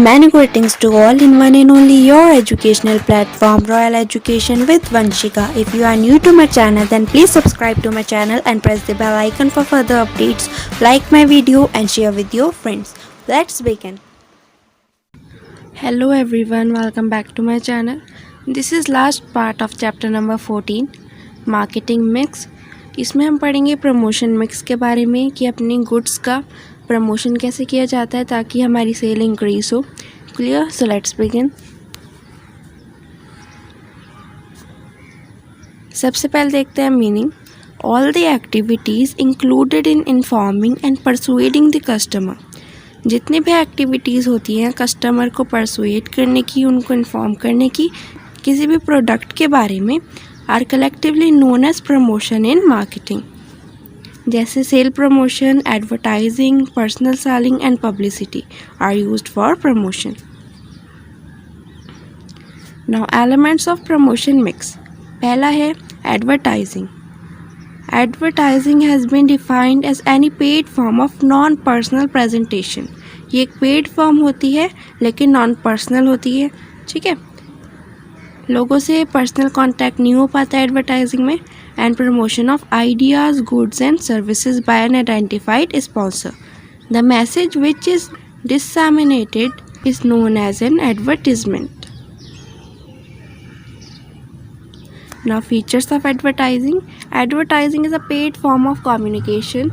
Many greetings to all in one and only your educational platform Royal Education with Vanshika. If you are new to my channel then please subscribe to my channel and press the bell icon for further updates. Like my video and share with your friends. Let's begin. Hello everyone, welcome back to my channel. This is last part of chapter number 14 Marketing Mix. इसमें हम पढ़ेंगे promotion mix के बारे में कि अपनी goods का promotion कैसे किया जाता है ताकि हमारी सेल इंक्रीज हो. क्लियर? So let's begin. सबसे पहले देखते हैं meaning. All the activities included in informing and persuading the customer. जितनी भी एक्टिविटीज़ होती हैं कस्टमर को परसुएड करने की, उनको इन्फॉर्म करने की किसी भी प्रोडक्ट के बारे में are collectively known as promotion in marketing. जैसे sale promotion, advertising, personal selling and publicity are used for promotion. Now elements of promotion mix. पहला है advertising. Advertising has been defined as any paid form of non personal presentation. ये एक paid form होती है लेकिन non personal होती है. ठीक है, लोगों से पर्सनल कांटेक्ट नहीं हो पाता है एडवर्टाइजिंग में. And promotion of ideas, goods and services by an identified sponsor. The message which is disseminated is known as an advertisement. Now features of advertising. Advertising is a paid form of communication.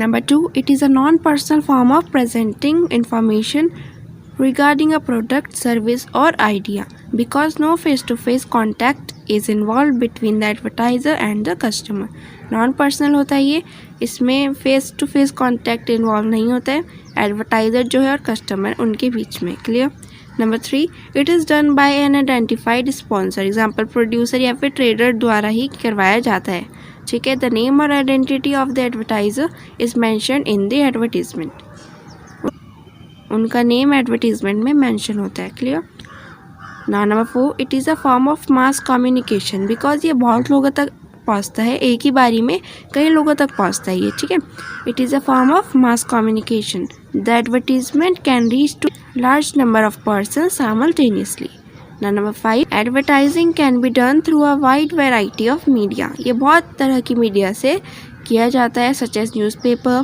Number 2, it is a non-personal form of presenting information regarding a product, service or idea because no face-to-face contact is involved between the advertiser and the customer. Non-personal होता है ये, इसमें face-to-face contact involve नहीं होता है advertiser जो है और कस्टमर उनके बीच में. Clear? Number 3, it is done by an identified sponsor. Example producer या फिर ट्रेडर द्वारा ही करवाया जाता है. ठीक है, द नेम और identity of the advertiser is mentioned in the advertisement. उनका नेम एडवर्टीजमेंट में मैंशन होता है. क्लियर? ना number 4, it is a form of mass communication because ये बहुत लोगों तक पहुँचता है, एक ही बारी में कई लोगों तक पहुँचता है ये. ठीक है, it is a form of mass communication. The advertisement can reach to large number of persons simultaneously. Now number 5, advertising can be done through a wide variety of media. ये बहुत तरह की मीडिया से किया जाता है such as newspaper,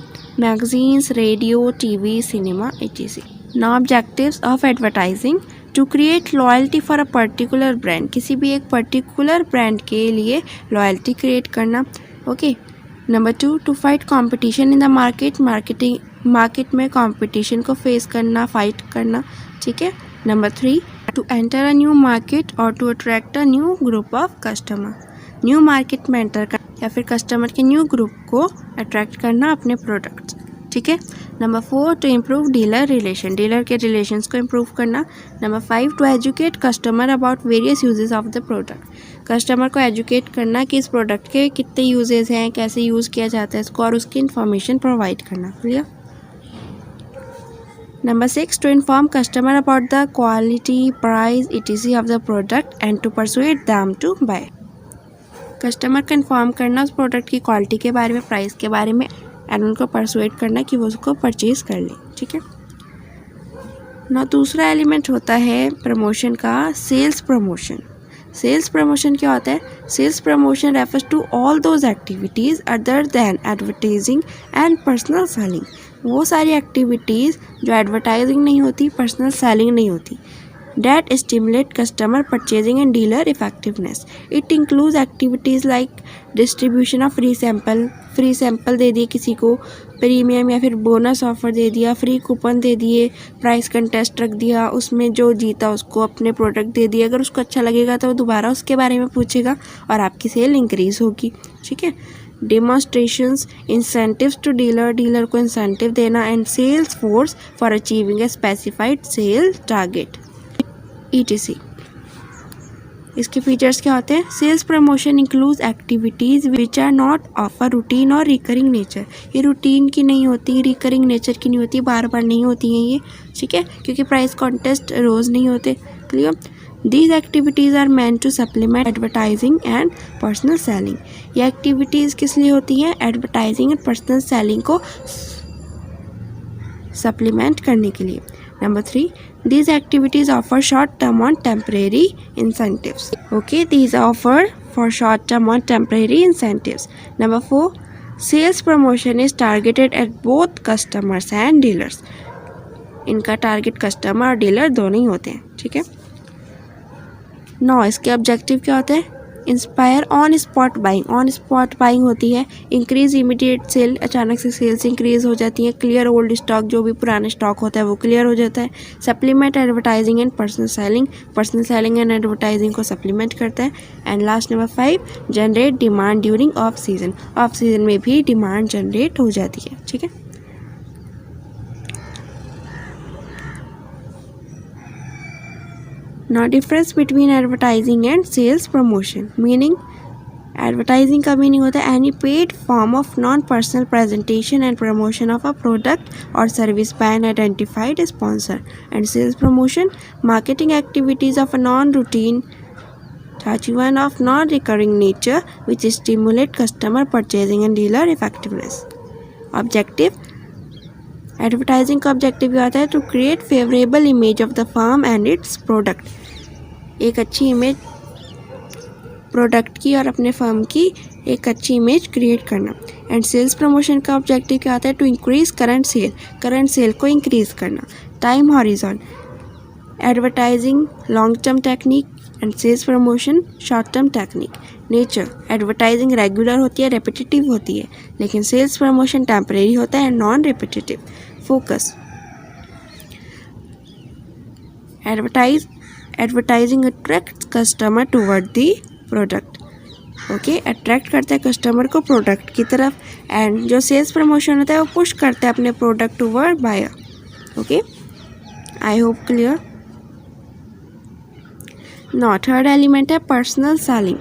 magazines, radio, TV, cinema, etc. Now objectives of advertising. To create loyalty for a particular brand. किसी भी एक particular brand के लिए loyalty create करना. Okay. Number 2, to fight competition in the market में competition को face करना, fight करना. ठीक है. Number 3, to enter a new market और to attract a new group of customer. New market में एंटर करना या फिर कस्टमर के न्यू ग्रुप को अट्रैक्ट करना अपने प्रोडक्ट्स. ठीक है. Number 4, to improve dealer relation. Dealer के रिलेशंस को इम्प्रूव करना. Number 5, to educate customer about various uses of the product. Customer को एजुकेट करना कि इस प्रोडक्ट के कितने यूजेस हैं, कैसे यूज़ किया जाता है इसको और उसकी इन्फॉर्मेशन प्रोवाइड करना. Clear? Number 6, to inform customer about the quality, price, etc of the product and to persuade them to buy. Customer को इन्फॉर्म करना उस प्रोडक्ट की क्वालिटी के बारे में, प्राइस के बारे में एंड उनको परसुएड करना कि वो उसको परचेज़ कर लें. ठीक है ना. दूसरा एलिमेंट होता है प्रमोशन का सेल्स प्रमोशन. सेल्स प्रमोशन क्या होता है? Sales promotion refers to all those activities other than advertising and personal selling. वो सारी एक्टिविटीज़ जो एडवर्टाइजिंग नहीं होती, पर्सनल सेलिंग नहीं होती. That stimulate customer purchasing and dealer effectiveness. It includes activities like distribution of free sample दे दिए किसी को, प्रीमियम या फिर बोनस ऑफर दे दिया, फ्री कूपन दे दिए, प्राइस कंटेस्ट रख दिया, उसमें जो जीता उसको अपने प्रोडक्ट दे दिए. अगर उसको अच्छा लगेगा तो वो दोबारा उसके बारे में पूछेगा और आपकी सेल इंक्रीज होगी. ठीक है. डेमोन्स्ट्रेशंस, इंसेंटिव्स टू डीलर को इंसेंटिव देना and sales force for achieving a specified sale target etc. इसके फीचर्स क्या होते हैं? Sales promotion includes activities which are not of a routine और रिकरिंग नेचर. ये रूटीन की नहीं होती, रिकरिंग नेचर की नहीं होती, बार बार नहीं होती हैं ये. ठीक है, क्योंकि प्राइस कॉन्टेस्ट रोज़ नहीं होते. Clear? These activities are meant to supplement advertising and personal selling. ये एक्टिविटीज़ किस लिए होती हैं? एडवर्टाइजिंग एंड पर्सनल सेलिंग को सप्लीमेंट करने के लिए. Number 3, these activities offer short term on temporary incentives. Okay, these offer for short term on temporary incentives. Number 4, sales promotion is targeted at both customers and dealers. इनका target customer और dealer दोनों ही होते हैं, ठीक है। नौ इसके objective क्या होते हैं? Inspire on spot buying, on spot buying होती है। इंक्रीज इमीडिएट सेल, अचानक से सेल्स इंक्रीज हो जाती है। क्लियर ओल्ड स्टॉक, जो भी पुराना स्टॉक होता है वो क्लियर हो जाता है। Supplement advertising and personal selling, personal selling and advertising को सप्लीमेंट करता है। And last number 5, generate demand during off season, off season में भी डिमांड जनरेट हो जाती है, ठीक है। Now difference between advertising and sales promotion. Meaning, advertising का meaning होता है any paid form of non-personal presentation and promotion of a product or service by an identified sponsor. And sales promotion, marketing activities of a non-routine, one of non-recurring nature which stimulate customer purchasing and dealer effectiveness. Objective, advertising का objective क्या होता है? To create favourable image of the firm and its product, एक अच्छी image product की और अपने firm की एक अच्छी इमेज क्रिएट करना। एंड सेल्स प्रमोशन का ऑब्जेक्टिव क्या होता है? टू इंक्रीज करंट सेल को इंक्रीज करना। Time horizon, advertising long term technique and sales promotion short term technique. Nature, advertising regular होती है, रेपिटेटिव होती है, लेकिन सेल्स प्रमोशन टेम्परेरी होता है, non repetitive. Focus, advertising attract customer toward the product, okay, attract करता है कस्टमर को प्रोडक्ट की तरफ। एंड जो सेल्स प्रमोशन होता है वो पुश करता है अपने product toward buyer, okay. I hope clear. Now third element है पर्सनल सेलिंग,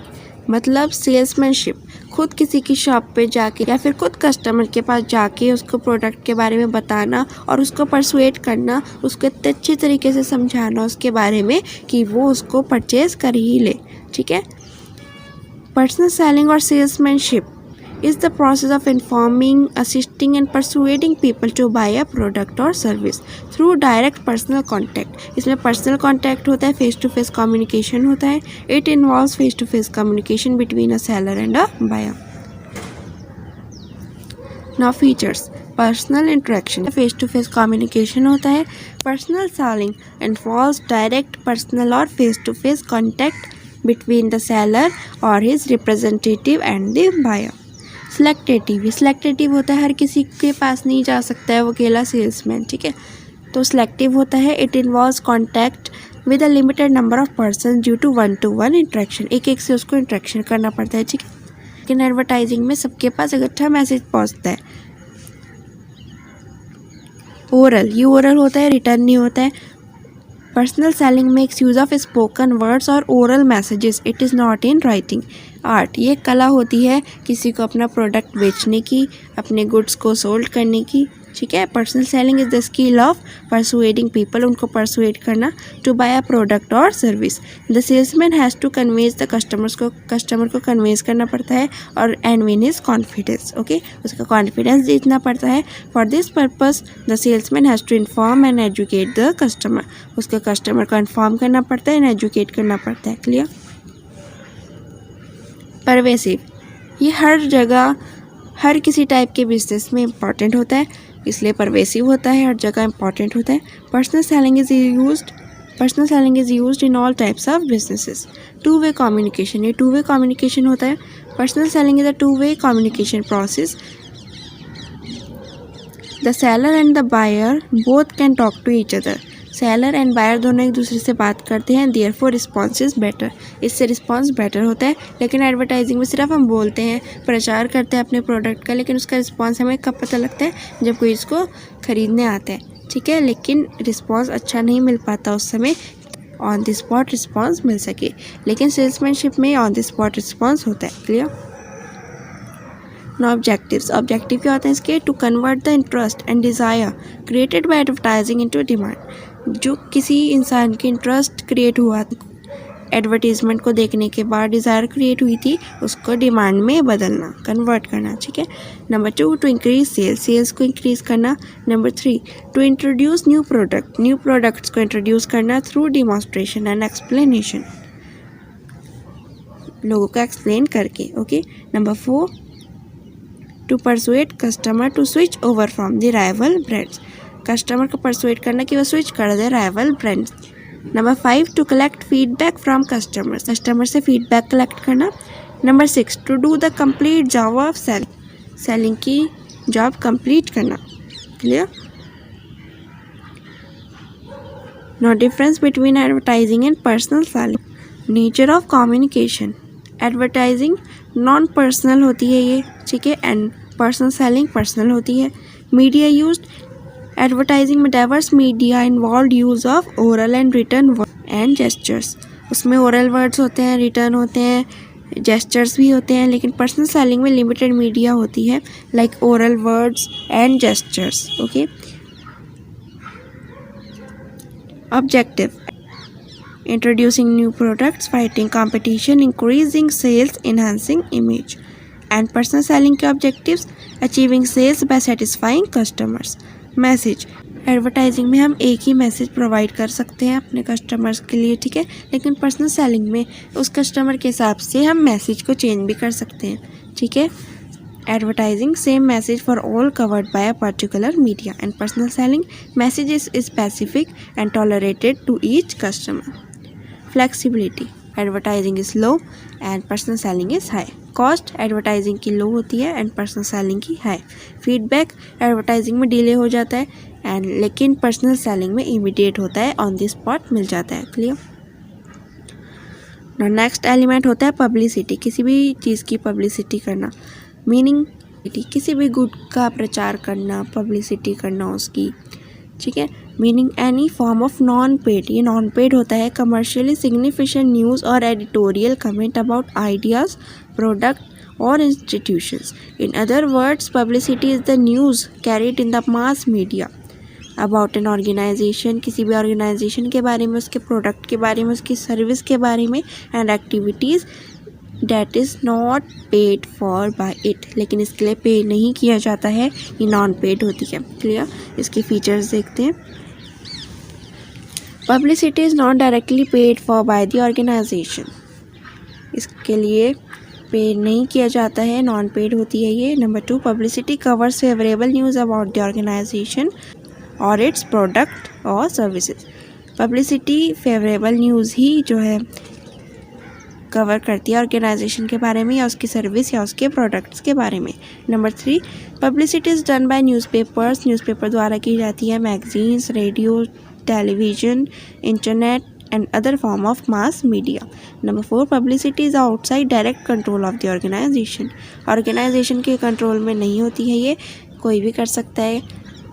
मतलब सेल्समैनशिप, खुद किसी की शॉप पे जाके या फिर खुद कस्टमर के पास जाके उसको प्रोडक्ट के बारे में बताना और उसको परसुएट करना, उसको इतने अच्छे तरीके से समझाना उसके बारे में कि वो उसको परचेज कर ही ले, ठीक है। पर्सनल सेलिंग और salesmanship is the process of informing, assisting and persuading people to buy a product or service through direct personal contact. इसमें personal contact होता है, face to face communication होता है. It involves face to face communication between a seller and a buyer. Now features. Personal interaction, face to face communication होता है. Personal selling involves direct personal or face to face contact between the seller or his representative and the buyer. Selective होता है, हर किसी के पास नहीं जा सकता है वो अकेला सेल्समैन, ठीक है। तो सिलेक्टिव होता है, it involves contact with a limited number of person due to one interaction, एक से उसको इंट्रैक्शन करना पड़ता है, ठीक है। लेकिन एडवर्टाइजिंग में सबके पास इकट्ठा मैसेज पहुंचता है। ओरल होता है, रिटर्न नहीं होता है। Personal selling makes use of spoken words और oral messages, it is not in writing. Art, ये कला होती है किसी को अपना प्रोडक्ट बेचने की, अपने गुड्स को सोल्ड करने की, ठीक है। Personal selling is the skill of persuading people, उनको परसुएड करना टू बाय अ प्रोडक्ट और service. The salesman has to convince the customer को कन्वेंस करना पड़ता है और and win his confidence, okay, उसका कॉन्फिडेंस जीतना पड़ता है। For this purpose the salesman has to inform and educate the customer, उसके कस्टमर को इन्फॉर्म करना पड़ता है एंड एजुकेट करना पड़ता है, क्लियर। परवेसिव, ये हर जगह हर किसी टाइप के बिजनेस में इम्पॉर्टेंट होता है, इसलिए परवेसिव होता है, हर जगह इम्पॉर्टेंट होता है। Personal selling is used in all types of businesses. Two way communication, ये टू वे कम्युनिकेशन होता है। Personal selling is a two way communication process. The seller and the buyer both can talk to each other, seller and buyer दोनों एक दूसरे से बात करते हैं, देयरफॉर रिस्पॉन्स इज़ बेटर, इससे रिस्पॉन्स बेटर होता है। लेकिन एडवर्टाइजिंग में सिर्फ हम बोलते हैं, प्रचार करते हैं अपने प्रोडक्ट का, लेकिन उसका रिस्पॉन्स हमें कब पता लगता है? जब कोई इसको ख़रीदने आता है, ठीक है। लेकिन रिस्पॉन्स अच्छा नहीं मिल पाता उस समय, ऑन द स्पॉट रिस्पॉन्स मिल सके, लेकिन सेल्समैनशिप में ऑन द स्पॉट रिस्पॉन्स होता है, क्लियर। नो ऑब्जेक्टिव क्या होता है इसके? To convert the interest and desire created by advertising into demand, जो किसी इंसान के इंटरेस्ट क्रिएट हुआ एडवर्टीजमेंट को देखने के बाद डिज़ायर क्रिएट हुई थी उसको डिमांड में बदलना, कन्वर्ट करना, ठीक है। नंबर 2, टू इंक्रीज सेल्स को इंक्रीज करना। Number 3, to introduce new products को इंट्रोड्यूस करना थ्रू डिमॉन्स्ट्रेशन एंड एक्सप्लेनेशन, लोगों को एक्सप्लेन करके, okay. Number 4, to persuade customer to switch over from the rival brands, customer को परसुएट करना कि वो स्विच कर दे rival brands. Number 5, to collect feedback from customers, customer से फीडबैक कलेक्ट करना। Number 6, to do the complete job of selling की job complete करना, clear. No difference between advertising and personal selling. Nature of communication, advertising non personal होती है ये, ठीक है, and personal selling personal होती है। मीडिया यूज्ड, एडवर्टाइजिंग में diverse media involve use of oral and written and gestures, उसमें oral words होते हैं, रिटर्न होते हैं, जेस्चर्स भी होते हैं, लेकिन पर्सनल सेलिंग में लिमिटेड मीडिया होती है like oral words and gestures, okay. Objective, introducing new products, fighting competition, increasing sales, enhancing image. And personal selling के objectives, achieving sales by satisfying customers. Message, advertising में हम एक ही message provide कर सकते हैं अपने कस्टमर्स के लिए, ठीक है, लेकिन पर्सनल सेलिंग में उस कस्टमर के हिसाब से हम मैसेज को चेंज भी कर सकते हैं, ठीक है। Advertising, same message for all covered by a particular media, and personal selling, message is specific and tolerated to each customer. Flexibility, advertising is low and personal selling is high. Cost, advertising की low होती है and personal selling की high. Feedback, advertising में delay हो जाता है and लेकिन personal selling में immediate होता है, on the spot मिल जाता है, clear? Now next element होता है publicity, किसी भी चीज़ की publicity करना, मीनिंग किसी भी गुड का प्रचार करना, पब्लिसिटी करना उसकी, ठीक है। Meaning any form of non paid, ये नॉन पेड होता है, कमर्शियली सिग्निफिकेंट न्यूज़ और editorial comment about ideas, product और institutions. In other words, publicity is the news carried in the mass media about an organisation, किसी भी organisation के बारे में, उसके प्रोडक्ट के बारे में, उसकी सर्विस के बारे में, and activities that is not paid for by it, लेकिन इसके लिए पे नहीं किया जाता है, ये नॉन पेड होती है, क्लियर। इसके फीचर्स देखते हैं। Publicity is not directly paid for by the organisation, इसके लिए पे नहीं किया जाता है, नॉन पेड होती है ये। Number 2, publicity covers favourable news about the organisation और इट्स प्रोडक्ट और सर्विसेज, पब्लिसिटी फेवरेबल न्यूज़ ही जो है कवर करती है ऑर्गेनाइजेशन के बारे में या उसकी सर्विस या उसके प्रोडक्ट्स के बारे में। Number 3, publicity is done by newspapers, newspaper द्वारा की जाती है, magazines, radio, television, internet and other form of mass media. Number 4, publicity is outside direct control of the organisation के कंट्रोल में नहीं होती है, ये कोई भी कर सकता है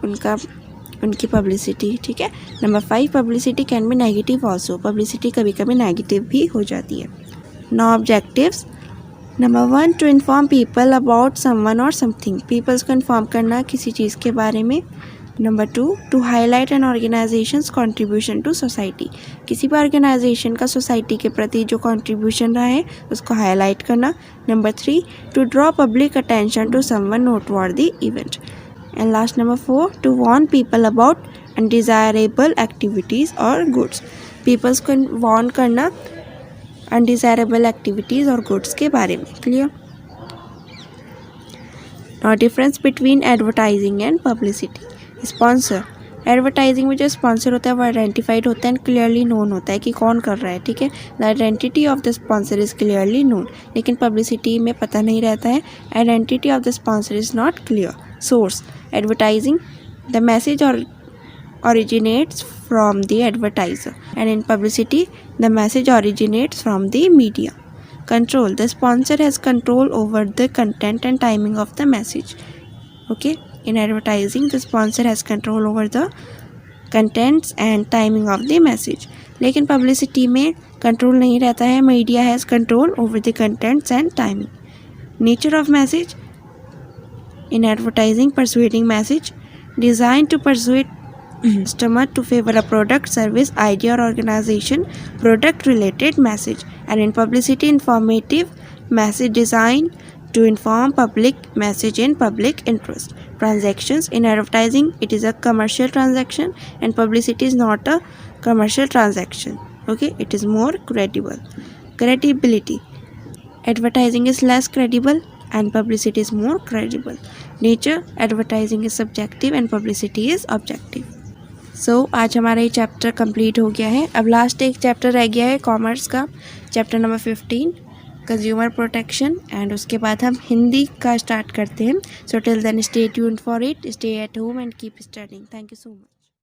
उनकी पब्लिसिटी, ठीक है। Number 5, publicity can be negative also, publicity कभी कभी नेगेटिव भी हो जाती है। Now objectives, number 1, to inform people about someone और समथिंग, पीपल्स को इन्फॉर्म करना किसी चीज़ के बारे में। Number 2, to highlight an organisation's contribution to society, किसी भी ऑर्गेनाइजेशन का सोसाइटी के प्रति जो कॉन्ट्रीब्यूशन रहा है उसको हाईलाइट करना। Number 3, to draw public attention to someone noteworthy event. And last number 4, to warn people about undesirable activities और गुड्स, पीपल्स को वार्न करना अनडिज़ायरेबल एक्टिविटीज़ और गुड्स के बारे में, clear. Now difference between advertising and publicity. Sponsor, advertising में जो sponsor होता है वो आइडेंटिफाइड होता है एंड क्लियरली नोन होता है कि कौन कर रहा है, ठीक है, the identity of the sponsor is clearly known. लेकिन पब्लिसिटी में पता नहीं रहता है, identity of the sponsor is not clear. Source, advertising the message और originates from the advertiser, and in publicity the message originates from the media. Control, the sponsor has control over the content and timing of the message, okay. In advertising the sponsor has control over the contents and timing of the message, लेकिन publicity में control नहीं रहता है, media has control over the contents and timing. Nature of message, in advertising persuading message designed to persuade customer to favor a product, service, idea or organization, product related message. And in publicity, informative message designed to inform public, message in public interest. Transactions in advertising, it is a commercial transaction, and publicity is not a commercial transaction. Okay, it is more credible. Credibility, advertising is less credible and publicity is more credible. Nature, advertising is subjective and publicity is objective. आज हमारा ये chapter complete हो गया है। अब last एक chapter रह गया है कॉमर्स का, chapter number 15 consumer protection, and उसके बाद हम हिंदी का स्टार्ट करते हैं। So till then stay tuned for it, stay at home and keep studying. Thank you so much.